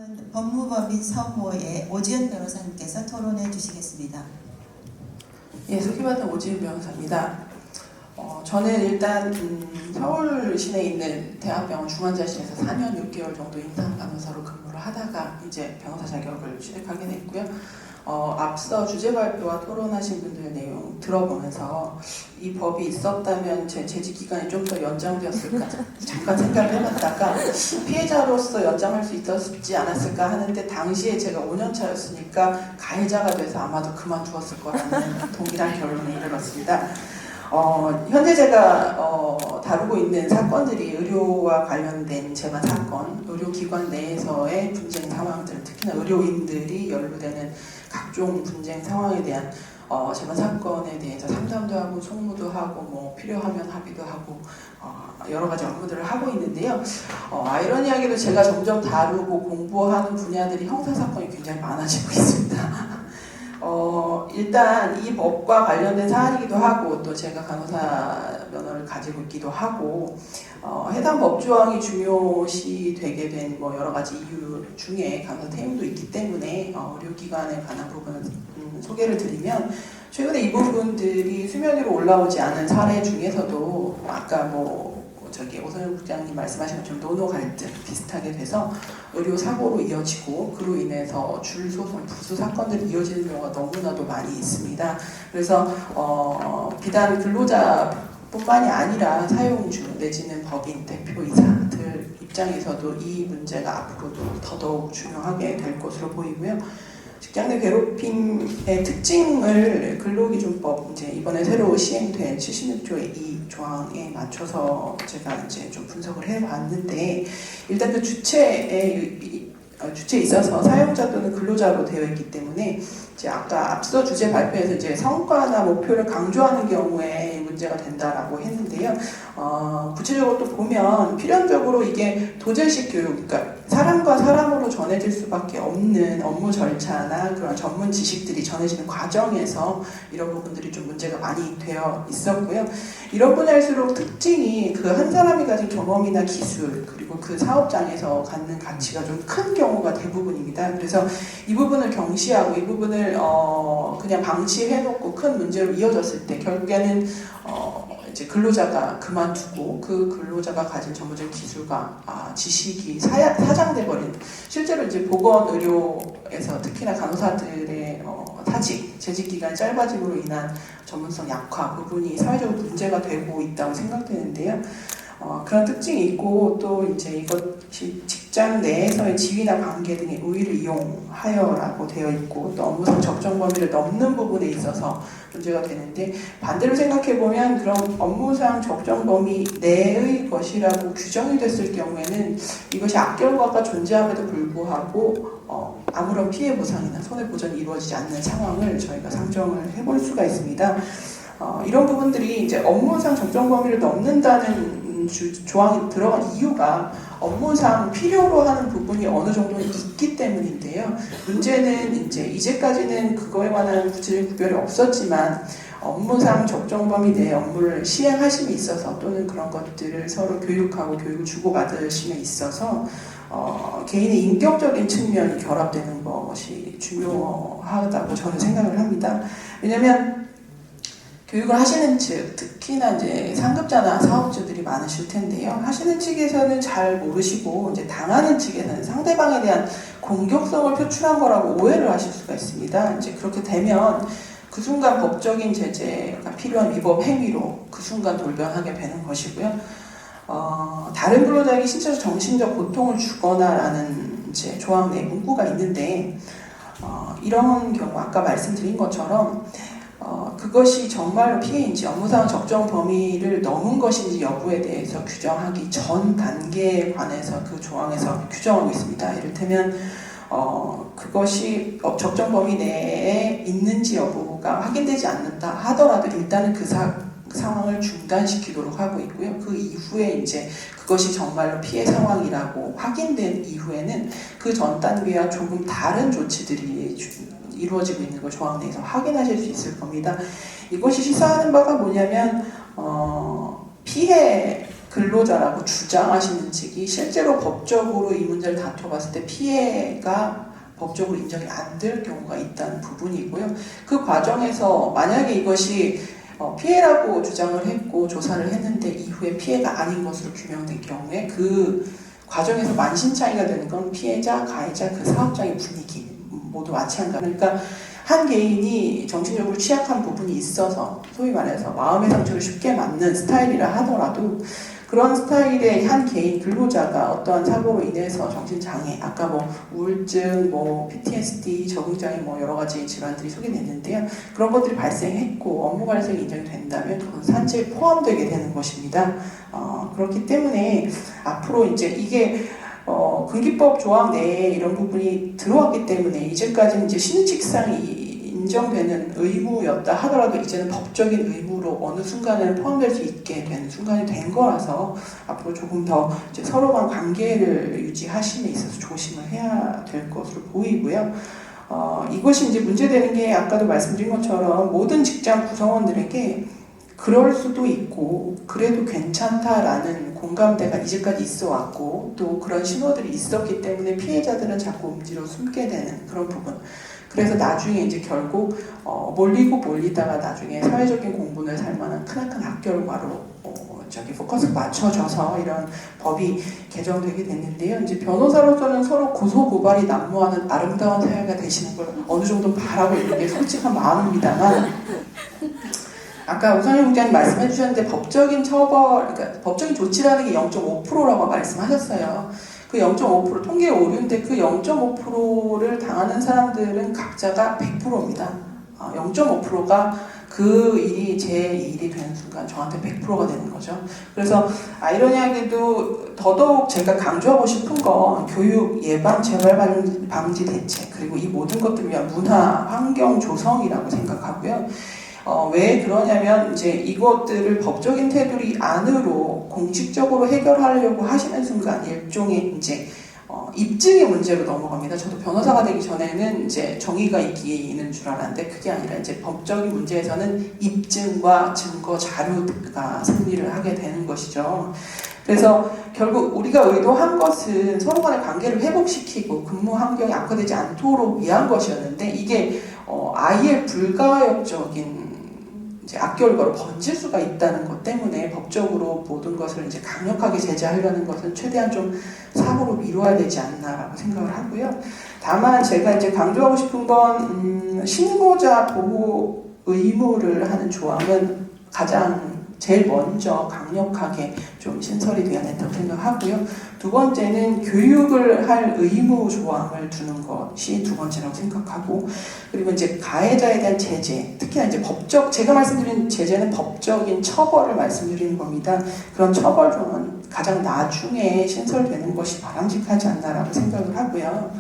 다음은 법무법인 서호의 오지은 변호사님께서 토론해 주시겠습니다. 예, 소개받은 오지은 변호사입니다. 저는 일단 서울 시내에 있는 대학병원 중환자실에서 4년 6개월 정도 인턴 간호사로 근무를 하다가 이제 변호사 자격을 취득하게 됐고요. 앞서 주제 발표와 토론하신 분들의 내용 들어보면서 이 법이 있었다면 제 재직 기간이 좀 더 연장되었을까 잠깐 생각을 해봤다가 피해자로서 연장할 수 있었지 않았을까 하는데 당시에 제가 5년 차였으니까 가해자가 돼서 아마도 그만두었을 거라는 동일한 결론에 이르렀습니다. 현재 제가 다루고 있는 사건들이 의료와 관련된 재반 사건, 의료기관 내에서의 분쟁 상황들, 특히나 의료인들이 연루되는 각종 분쟁 상황에 대한 재반 사건에 대해서 상담도 하고 송무도 하고 뭐 필요하면 합의도 하고 여러 가지 업무들을 하고 있는데요. 아이러니하게도 제가 점점 다루고 공부하는 분야들이 형사사건이 굉장히 많아지고 있습니다. 일단 이 법과 관련된 사안이기도 하고 또 제가 간호사 면허를 가지고 있기도 하고 해당 법조항이 중요시 되게 된 뭐 여러 가지 이유 중에 간호사 퇴임도 있기 때문에 의료기관에 관한 부분을 소개를 드리면 최근에 이 부분들이 수면 위로 올라오지 않은 사례 중에서도 아까 오선영 국장님 말씀하신 것처럼 노노 갈등 비슷하게 돼서 의료 사고로 이어지고 그로 인해서 줄 소송, 부수 사건들이 이어지는 경우가 너무나도 많이 있습니다. 그래서 비단 근로자뿐만이 아니라 사용주 내지는 법인 대표이사들 입장에서도 이 문제가 앞으로도 더더욱 중요하게 될 것으로 보이고요. 직장 내 괴롭힘의 특징을 근로기준법 이제 이번에 새로 시행된 76조의 이 조항에 맞춰서 제가 이제 좀 분석을 해봤는데 일단 그 주체에 있어서 사용자 또는 근로자로 되어 있기 때문에 이제 아까 앞서 주제 발표에서 이제 성과나 목표를 강조하는 경우에 문제가 된다라고 했는데요. 구체적으로 또 보면 필연적으로 이게 도제식 교육, 그러니까 사람과 사람으로 전해질 수밖에 없는 업무 절차나 그런 전문 지식들이 전해지는 과정에서 이런 부분들이 좀 문제가 많이 되어 있었고요. 이런 분야일수록 특징이 그 한 사람이 가진 경험이나 기술 그리고 그 사업장에서 갖는 가치가 좀 큰 경우가 대부분입니다. 그래서 이 부분을 경시하고 이 부분을 그냥 방치해놓고 큰 문제로 이어졌을 때 결국에는 이제 근로자가 그만두고 그 근로자가 가진 전문적인 기술과 지식이 사장돼버린 실제로 이제 보건의료에서 특히나 간호사들의 타직, 재직 기간이 짧아짐으로 인한 전문성 약화 부분이 사회적으로 문제가 되고 있다고 생각되는데요. 그런 특징이 있고 또 이제 이것이 직장 내에서의 지위나 관계 등의 우위를 이용하여라고 되어 있고 또 업무상 적정 범위를 넘는 부분에 있어서 문제가 되는데 반대로 생각해 보면 그런 업무상 적정 범위 내의 것이라고 규정이 됐을 경우에는 이것이 악결과가 존재함에도 불구하고 아무런 피해 보상이나 손해 보전이 이루어지지 않는 상황을 저희가 상정을 해볼 수가 있습니다. 이런 부분들이 이제 업무상 적정 범위를 넘는다는 조항이 들어간 이유가 업무상 필요로 하는 부분이 어느 정도는 있기 때문인데요. 문제는 이제까지는 그거에 관한 구체적인 구별이 없었지만 업무상 적정 범위 내에 업무를 시행하심에 있어서 또는 그런 것들을 서로 교육하고 교육을 주고받으심에 있어서 개인의 인격적인 측면이 결합되는 것이 중요하다고 저는 생각을 합니다. 왜냐하면 교육을 하시는 측, 특히나 이제 상급자나 사업주들이 많으실 텐데요. 하시는 측에서는 잘 모르시고 이제 당하는 측에서는 상대방에 대한 공격성을 표출한 거라고 오해를 하실 수가 있습니다. 이제 그렇게 되면 그 순간 법적인 제재가 필요한 위법 행위로 그 순간 돌변하게 되는 것이고요. 다른 근로자에게 신체적 정신적 고통을 주거나라는 이제 조항 내 문구가 있는데 이런 경우 아까 말씀드린 것처럼 그것이 정말로 피해인지 업무상 적정 범위를 넘은 것인지 여부에 대해서 규정하기 전 단계에 관해서 그 조항에서 규정하고 있습니다. 이를테면 그것이 적정 범위 내에 있는지 여부가 확인되지 않는다 하더라도 일단은 그 상황을 중단시키도록 하고 있고요. 그 이후에 이제 그것이 정말로 피해 상황이라고 확인된 이후에는 그 전 단계와 조금 다른 조치들이 이루어지고 있는 걸 조항 내에서 확인하실 수 있을 겁니다. 이것이 시사하는 바가 뭐냐면 피해 근로자라고 주장하시는 측이 실제로 법적으로 이 문제를 다퉈봤을 때 피해가 법적으로 인정이 안 될 경우가 있다는 부분이고요. 그 과정에서 만약에 이것이 피해라고 주장을 했고 조사를 했는데 이후에 피해가 아닌 것으로 규명된 경우에 그 과정에서 만신창이가 되는 건 피해자, 가해자, 그 사업장의 분위기 모두 마찬가지. 그러니까 한 개인이 정신적으로 취약한 부분이 있어서 소위 말해서 마음의 상처를 쉽게 맞는 스타일이라 하더라도 그런 스타일의 한 개인 근로자가 어떠한 사고로 인해서 정신장애, 아까 뭐 우울증, 뭐 PTSD, 적응장애 뭐 여러 가지 질환들이 소개됐는데요. 그런 것들이 발생했고 업무 발생이 인정이 된다면 그건 산재에 포함되게 되는 것입니다. 그렇기 때문에 앞으로 이제 이게 군기법 조항 내에 이런 부분이 들어왔기 때문에 이제까지는 이제 신의칙상이 인정되는 의무였다 하더라도 이제는 법적인 의무로 어느 순간에는 포함될 수 있게 되는 순간이 된 거라서 앞으로 조금 더 이제 서로 간 관계를 유지하심에 있어서 조심을 해야 될 것으로 보이고요. 이것이 이제 문제되는 게 아까도 말씀드린 것처럼 모든 직장 구성원들에게 그럴 수도 있고 그래도 괜찮다라는 공감대가 이제까지 있어 왔고 또 그런 신호들이 있었기 때문에 피해자들은 자꾸 음지로 숨게 되는 그런 부분. 그래서 나중에 이제 결국 몰리다가 나중에 사회적인 공분을 살 만한 크나큰 악결과로 포커스 맞춰져서 이런 법이 개정되게 됐는데요. 이제 변호사로서는 서로 고소 고발이 난무하는 아름다운 사회가 되시는 걸 어느 정도 바라고 있는 게 솔직한 마음입니다만. 아까 우선영 국장님 말씀해 주셨는데 법적인 처벌, 그러니까 법적인 조치라는 게 0.5%라고 말씀하셨어요. 그 0.5% 통계 오류인데 그 0.5%를 당하는 사람들은 각자가 100%입니다. 0.5%가 그 일이 제 일이 되는 순간 저한테 100%가 되는 거죠. 그래서 아이러니하게도 더더욱 제가 강조하고 싶은 건 교육, 예방, 재발 방지 대책 그리고 이 모든 것들을 위한 문화, 환경 조성이라고 생각하고요. 왜 그러냐면 이제 이것들을 법적인 테두리 안으로 공식적으로 해결하려고 하시는 순간 일종의 이제 입증의 문제로 넘어갑니다. 저도 변호사가 되기 전에는 이제 정의가 있기는 줄 알았는데 그게 아니라 이제 법적인 문제에서는 입증과 증거 자료가 승리를 하게 되는 것이죠. 그래서 결국 우리가 의도한 것은 서로 간의 관계를 회복시키고 근무 환경이 악화되지 않도록 위한 것이었는데 이게 아예 불가역적인 이제 악결과로 번질 수가 있다는 것 때문에 법적으로 모든 것을 이제 강력하게 제재하려는 것은 최대한 좀 사고로 미뤄야 되지 않나라고 생각을 하고요. 다만 제가 이제 강조하고 싶은 건 신고자 보호 의무를 하는 조항은 가장 제일 먼저 강력하게 좀 신설이 되어야 된다고 생각하고요. 두 번째는 교육을 할 의무 조항을 두는 것이 두 번째라고 생각하고 그리고 이제 가해자에 대한 제재, 특히나 이제 제가 말씀드린 제재는 법적인 처벌을 말씀드리는 겁니다. 그런 처벌 조항은 가장 나중에 신설되는 것이 바람직하지 않나라고 생각을 하고요.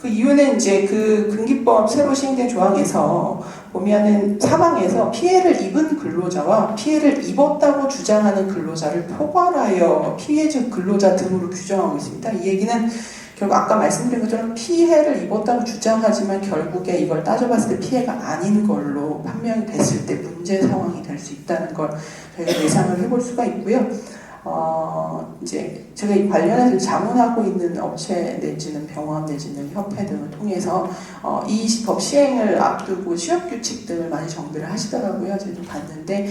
그 이유는 이제 그 군기법 새로 시행된 조항에서 보면은 사망에서 피해를 입은 근로자와 피해를 입었다고 주장하는 근로자를 포괄하여 피해적 근로자 등으로 규정하고 있습니다. 이 얘기는 결국 아까 말씀드린 것처럼 피해를 입었다고 주장하지만 결국에 이걸 따져봤을 때 피해가 아닌 걸로 판명이 됐을 때 문제 상황이 될 수 있다는 걸 저희가 예상을 해볼 수가 있고요. 이제 제가 이 관련해서 자문하고 있는 업체 내지는 병원 내지는 협회 등을 통해서 이 법 시행을 앞두고 취업규칙 등을 많이 정비를 하시더라고요. 제가 봤는데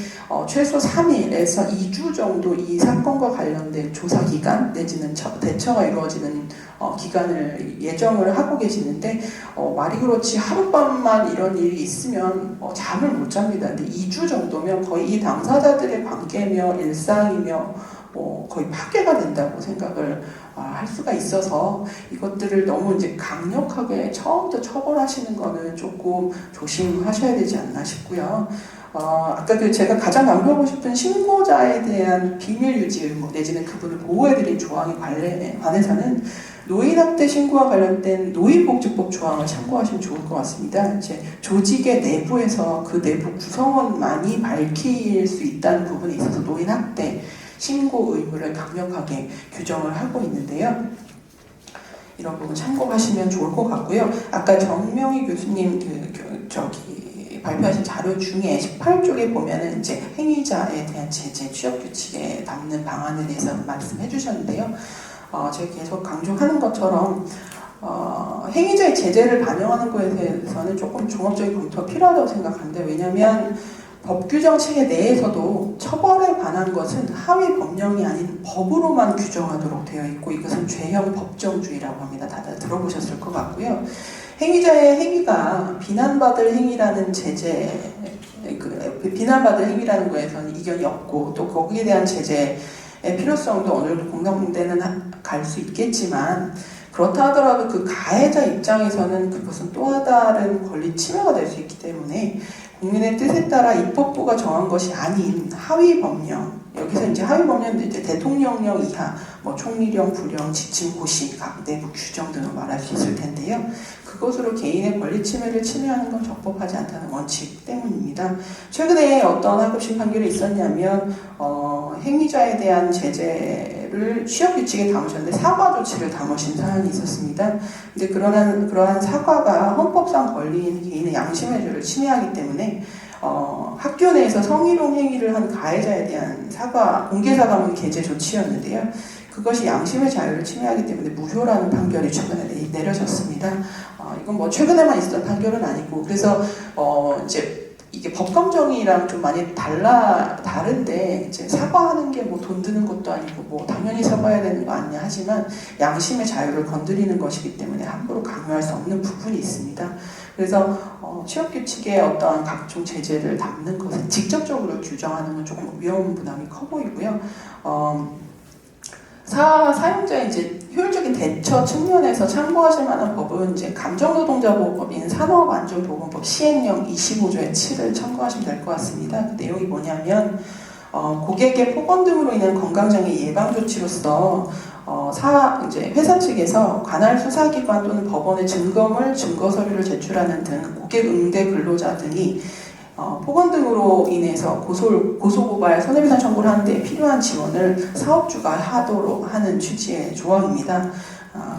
최소 3일에서 2주 정도 이 사건과 관련된 조사 기간 내지는 대처가 이루어지는 기간을 예정을 하고 계시는데 말이 그렇지 하룻밤만 이런 일이 있으면 잠을 못 잡니다. 근데 2주 정도면 거의 이 당사자들의 관계며 일상이며 거의 파괴가 된다고 생각을 할 수가 있어서 이것들을 너무 이제 강력하게 처음부터 처벌하시는 거는 조금 조심하셔야 되지 않나 싶고요. 아까 제가 가장 강조하고 싶은 신고자에 대한 비밀 유지 의무 내지는 그분을 보호해드린 조항에 관해서는 노인학대 신고와 관련된 노인복지법 조항을 참고하시면 좋을 것 같습니다. 이제 조직의 내부에서 그 내부 구성원만이 밝힐 수 있다는 부분에 있어서 노인학대 신고 의무를 강력하게 규정을 하고 있는데요. 이런 부분 참고하시면 좋을 것 같고요. 아까 정명희 교수님 발표하신 자료 중에 18쪽에 보면은 이제 행위자에 대한 제재, 취업 규칙에 담는 방안에 대해서 말씀해 주셨는데요. 제가 계속 강조하는 것처럼 행위자의 제재를 반영하는 것에 대해서는 조금 종합적인 검토가 필요하다고 생각하는데, 왜냐하면 법 규정 체계 내에서도 처벌에 관한 것은 하위 법령이 아닌 법으로만 규정하도록 되어 있고, 이것은 죄형 법정주의라고 합니다. 다들 들어보셨을 것 같고요. 행위자의 행위가 비난받을 행위라는 비난받을 행위라는 거에서는 이견이 없고, 또 거기에 대한 제재의 필요성도 어느 정도 공감대는 갈 수 있겠지만, 그렇다 하더라도 그 가해자 입장에서는 그것은 또 다른 권리 침해가 될 수 있기 때문에 국민의 뜻에 따라 입법부가 정한 것이 아닌 하위 법령, 여기서 이제 하위 법령은 이제 대통령령 이하, 총리령, 부령, 지침, 고시, 각 내부 규정 등을 말할 수 있을 텐데요. 그것으로 개인의 권리 침해를 침해하는 건 적법하지 않다는 원칙 때문입니다. 최근에 어떤 하급식 판결이 있었냐면 행위자에 대한 제재를 취업규칙에 담으셨는데 사과 조치를 담으신 사안이 있었습니다. 근데 그러한 사과가 헌법상 권리인 개인의 양심의 자유를 침해하기 때문에 학교 내에서 성희롱 행위를 한 가해자에 대한 공개 사과문 게재 조치였는데요. 그것이 양심의 자유를 침해하기 때문에 무효라는 판결이 최근에 내려졌습니다. 이건 최근에만 있었던 판결은 아니고, 그래서 이제 이게 법감정이랑 좀 많이 다른데, 이제 사과하는 게 돈 드는 것도 아니고 당연히 사과해야 되는 거 아니냐 하지만 양심의 자유를 건드리는 것이기 때문에 함부로 강요할 수 없는 부분이 있습니다. 그래서 취업규칙에 어떠한 각종 제재를 담는 것은 직접적으로 규정하는 건 조금 위험 부담이 커 보이고요. 사용자의 이제 효율적인 대처 측면에서 참고하실 만한 법은 이제 감정노동자보호법인 산업안전보건법 시행령 25조의 7을 참고하시면 될 것 같습니다. 그 내용이 뭐냐면 고객의 폭언 등으로 인한 건강장애 예방 조치로서 이제 회사 측에서 관할 수사기관 또는 법원에 증거 서류를 제출하는 등 고객 응대 근로자 등이 폭언 등으로 인해서 고소고발, 손해배상 청구를 하는 데 필요한 지원을 사업주가 하도록 하는 취지의 조항입니다.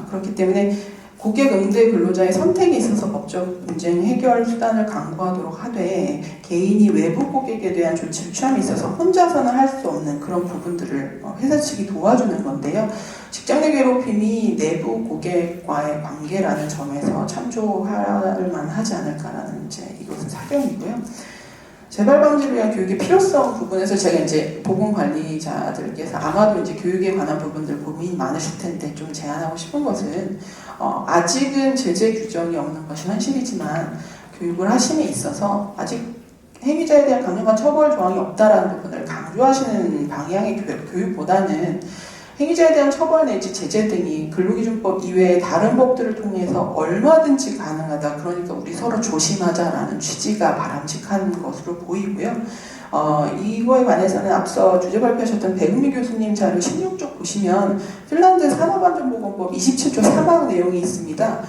그렇기 때문에 고객 응대 근로자의 선택에 있어서 법적 분쟁 해결 수단을 강구하도록 하되, 개인이 외부 고객에 대한 조치를 취함에 있어서 혼자서는 할 수 없는 그런 부분들을 회사 측이 도와주는 건데요. 직장 내 괴롭힘이 내부 고객과의 관계라는 점에서 참조할 만하지 않을까라는 이것은 사견이고요. 재발 방지를 위한 교육의 필요성 부분에서 제가 이제 보건관리자들께서 아마도 이제 교육에 관한 부분들 고민이 많으실 텐데 좀 제안하고 싶은 것은, 아직은 제재 규정이 없는 것이 현실이지만 교육을 하심에 있어서 아직 행위자에 대한 강력한 처벌 조항이 없다라는 부분을 강조하시는 방향의 교육보다는 행위자에 대한 처벌 내지 제재 등이 근로기준법 이외의 다른 법들을 통해서 얼마든지 가능하다. 그러니까 우리 서로 조심하자라는 취지가 바람직한 것으로 보이고요. 이거에 관해서는 앞서 주제 발표하셨던 백은미 교수님 자료 16쪽 보시면 핀란드 산업안전보건법 27조 3항 내용이 있습니다.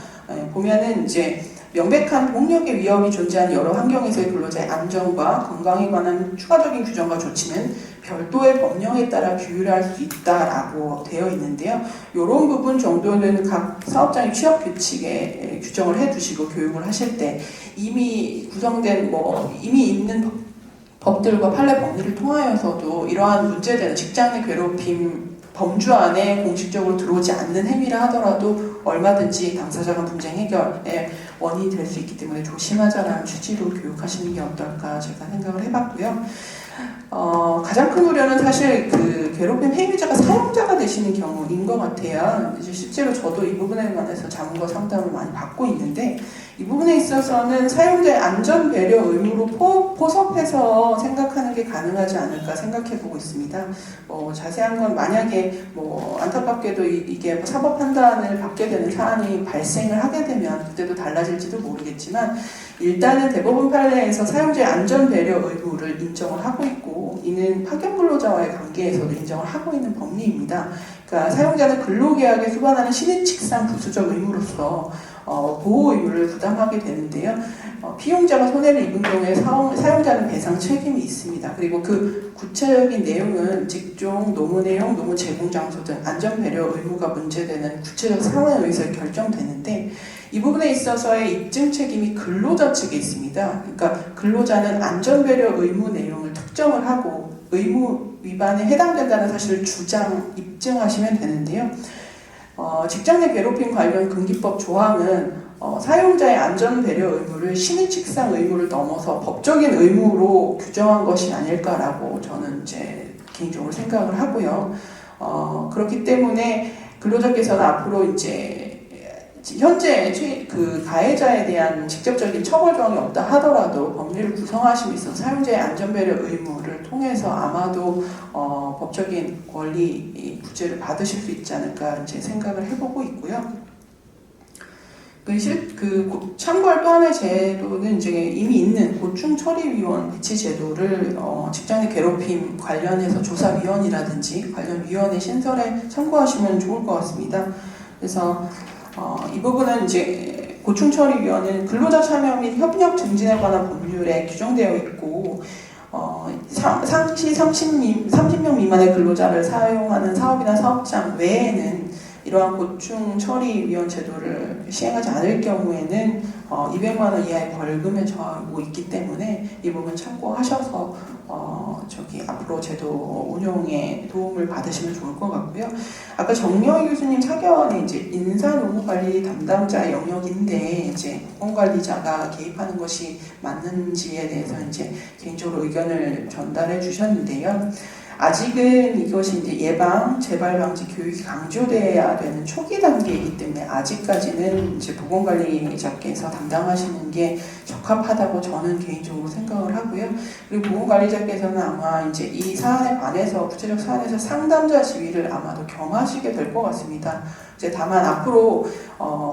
보면은 이제 명백한 폭력의 위협이 존재한 여러 환경에서의 근로자의 안전과 건강에 관한 추가적인 규정과 조치는 별도의 법령에 따라 규율할 수 있다라고 되어 있는데요. 이런 부분 정도는 각 사업장의 취업 규칙에 규정을 해두시고 교육을 하실 때 이미 구성된 이미 있는 법들과 판례 법리를 통하여서도 이러한 문제되는 직장 내 괴롭힘 범주 안에 공식적으로 들어오지 않는 행위를 하더라도 얼마든지 당사자 간 분쟁 해결의 원인이 될 수 있기 때문에 조심하자라는 취지로 교육하시는 게 어떨까 제가 생각을 해봤고요. 가장 큰 우려는 사실 그 괴롭힘 행위자가 사용자가 되시는 경우인 것 같아요. 이제 실제로 저도 이 부분에 관해서 자문과 상담을 많이 받고 있는데, 이 부분에 있어서는 사용자의 안전 배려 의무로 포섭해서 생각하는 게 가능하지 않을까 생각해보고 있습니다. 자세한 건 만약에 안타깝게도 이게 사법 판단을 받게 되는 사안이 발생을 하게 되면 그때도 달라질지도 모르겠지만, 일단은 대법원 판례에서 사용자의 안전 배려 의무를 인정을 하고 있고, 이는 파견 근로자와의 관계에서도 인정을 하고 있는 법리입니다. 그러니까 사용자는 근로계약에 수반하는 신의칙상 부수적 의무로서 보호 의무를 부담하게 되는데요. 피용자가 손해를 입은 경우에 사용자는 배상 책임이 있습니다. 그리고 그 구체적인 내용은 직종, 노무 내용, 노무 제공 장소 등 안전 배려 의무가 문제되는 구체적 상황에 의해서 결정되는데 이 부분에 있어서의 입증 책임이 근로자 측에 있습니다. 그러니까 근로자는 안전 배려 의무 내용을 특정을 하고 의무 위반에 해당된다는 사실을 입증하시면 되는데요. 직장 내 괴롭힘 관련 금기법 조항은 사용자의 안전 배려 의무를 신의칙상 의무를 넘어서 법적인 의무로 규정한 것이 아닐까라고 저는 이제 개인적으로 생각을 하고요. 그렇기 때문에 근로자께서는 앞으로 이제 현재 그 가해자에 대한 직접적인 처벌 조항이 없다 하더라도 법률을 구성하심에 있어서 사용자의 안전배려 의무를 통해서 아마도 법적인 권리 구제를 받으실 수 있지 않을까 이제 생각을 해보고 있고요. 참고할 또 하나의 제도는 이제 이미 있는 고충처리위원 배치 제도를 직장 내 괴롭힘 관련해서 조사위원이라든지 관련 위원회 신설에 참고하시면 좋을 것 같습니다. 그래서 이 부분은 이제 고충처리위원회는 근로자 참여 및 협력 증진에 관한 법률에 규정되어 있고 상시 30명 미만의 근로자를 사용하는 사업이나 사업장 외에는 이러한 고충처리위원 제도를 시행하지 않을 경우에는 200만 원 이하의 벌금에 처하고 있기 때문에 이 부분 참고하셔서 앞으로 제도 운용에 도움을 받으시면 좋을 것 같고요. 아까 정명희 교수님 사견이 이제 인사노무관리 담당자 영역인데 이제 보건관리자가 개입하는 것이 맞는지에 대해서 이제 개인적으로 의견을 전달해 주셨는데요. 아직은 이것이 이제 예방, 재발 방지 교육이 강조돼야 되는 초기 단계이기 때문에 아직까지는 이제 보건관리자께서 담당하시는 게 적합하다고 저는 개인적으로 생각을 하고요. 그리고 보건관리자께서는 아마 이제 이 사안에 관해서 구체적 사안에서 상담자 지위를 아마도 겸하시게 될 것 같습니다. 이제 다만 앞으로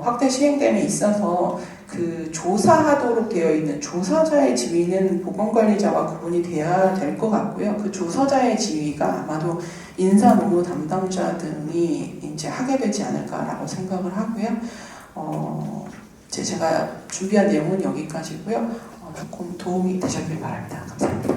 확대 시행됨에 있어서 그 조사하도록 되어 있는 조사자의 지위는 보건관리자와 구분이 돼야 될 것 같고요. 그 조사자의 지위가 아마도 인사노무 담당자 등이 이제 하게 되지 않을까라고 생각을 하고요. 제가 준비한 내용은 여기까지고요. 조금 도움이 되셨길 바랍니다. 감사합니다.